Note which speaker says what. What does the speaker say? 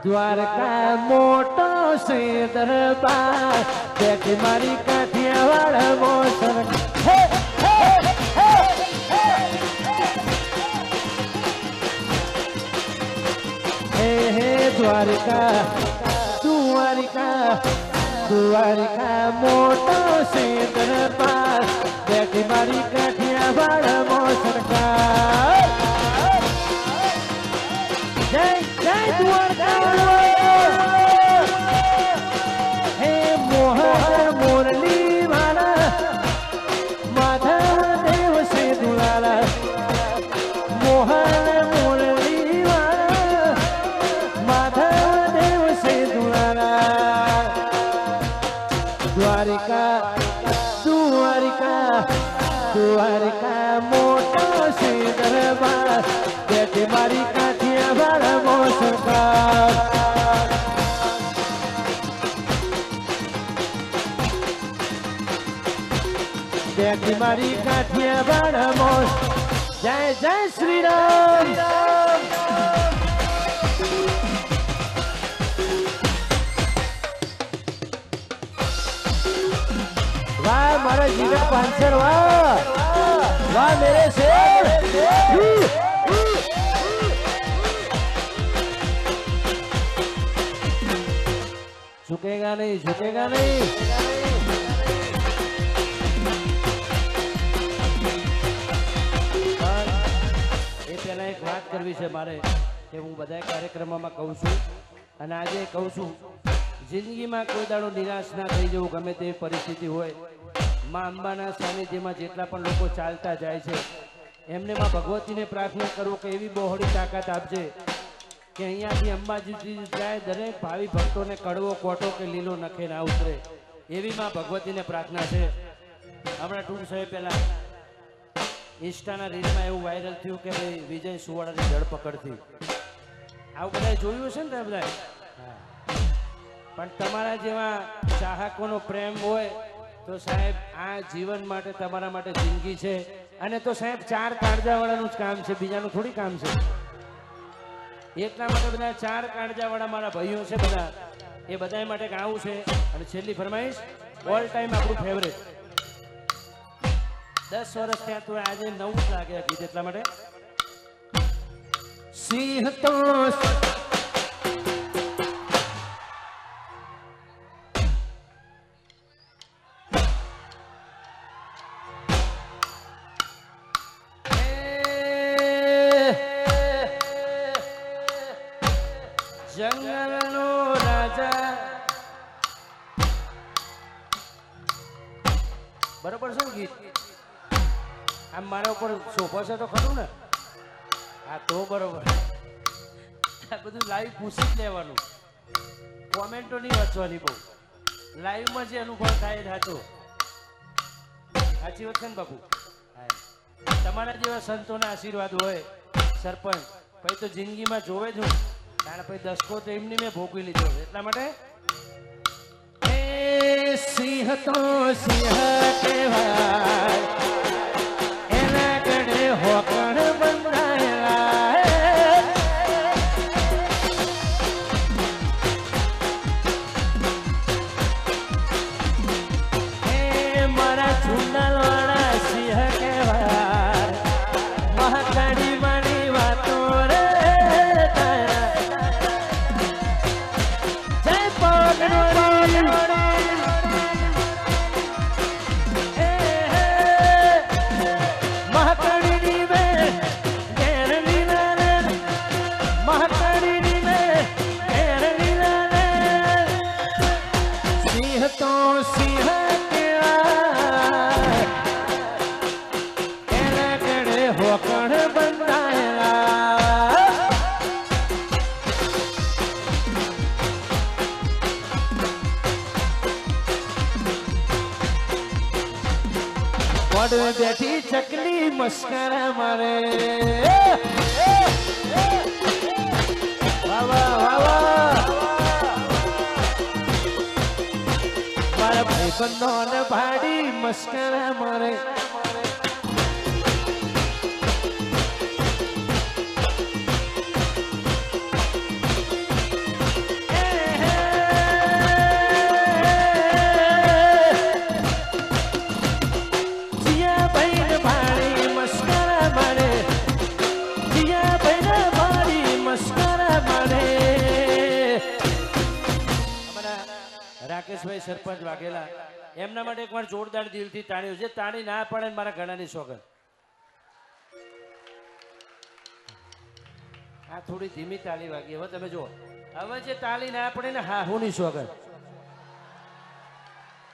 Speaker 1: દ્વારકા મોટો છે દરબાર બેઠી મારી કાઠિયાવાડ મોસર હે હે દ્વારકા દ્વારકા દ્વારકા મોટો છે દરબાર બેઠી મારી કાઠિયાવાડ મોસર જય જય દ્વારકા હે મોહન મુરલી વાલા માધવ દેવ સે દુલાલા મોહન મુરલી વાલા માધવ દેવ સે દુલાલા દ્વારિકા દ્વારિકા દ્વારિકા મોટો છે દરબાર બેઠી મારી કાઠિયાવાડ મોસરકાર બેઠી મારી કાઠિયાવાડ મોસ જય જય શ્રી રામ વાહ મારા જીગા પાંચર વાહ વાહ મેરે શેર झुकेगा नहीं झुकेगा नहीं એ પહેલા એક વાત કરવી છે મારે કે હું બધા કાર્યક્રમોમાં કહું છું અને આજે કહું છું જિંદગીમાં કોઈ દાડો નિરાશ ના થઈ જવું ગમે તેવી પરિસ્થિતિ હોય માં અંબાના સાનિધ્યમાં જેટલા પણ લોકો ચાલતા જાય છે એમને માં ભગવતીને પ્રાર્થના કરું કે એવી બહોળી તાકાત આપજે કે અહીંયાથી અંબાજી જાય દરેક ભાવિ ભક્તોને કડવો કોટો કે લીલો નખે ના ઉતરે એવી માં ભગવતીને પ્રાર્થના છે હમણાં ટૂંક સમય પહેલા ઇન્સ્ટાના રીલમાં એવું વાયરલ થયું કે ભાઈ વિજય સુવાળાની ધરપકડથી આવું બધા જોયું છે ને તમે બધા પણ તમારા જેવા ચાહકોનો પ્રેમ હોય તો સાહેબ આ જીવન માટે તમારા માટે જિંદગી છે અને તો સાહેબ 4 કાળજાવાળાનું જ કામ છે બીજાનું થોડી કામ છે એટલા માટે બધા 4 કાળજાવાળા મારા ભાઈઓ છે બધા એ બધા માટે ગાવું છે અને છેલ્લી ફરમાઈશ ઓલ ટાઈમ આપણું ફેવરેટ 10 વર્ષ ત્યાં તો આજે નવું જ લાગે ગીત એટલા માટે સિંહ તો જંગલનો રાજા બરોબર છે ને ગીત આમ મારા ઉપર શોભો છે તો ખરું ને હા તો બરોબર આ બધું લાઈવ પૂછી જ લેવાનું કોમેન્ટો નહીં વાંચવાની બહુ લાઈવમાં જે અનુભવ થાય એ સાચો સાચી વાત છે ને બાપુ તમારા જેવા સંતોના આશીર્વાદ હોય સરપંચ પછી તો જિંદગીમાં જોવે જ હું કારણ પછી દસકો તો એમની મેં ભોગવી લીધો એટલા માટે સિંહ તો સિંહ કહેવાય એના ગળે હોકણ બંધાયેલા એ મારા ચુંડલવાળા સિંહ કહેવાય મહાકાળી વાળી વાતો રે જય પગડોળી બેઠી ચકલી મસ્કરા મારે વાવા વાવા મારા ભાઈ બંધો ને ભાડી મસ્કરા મારે રાકેશભાઈ સરપંચ વાઘેલા એમના માટે એકવાર જોરદાર દિલથી તાળીઓ છે. તાળી ના પડે ને મારા ઘણાની સોગંદ. આ થોડી ધીમી તાળી વાગી. હવે તમે જુઓ, હવે જે તાળી ના પડે ને હા હુંની સોગંદ.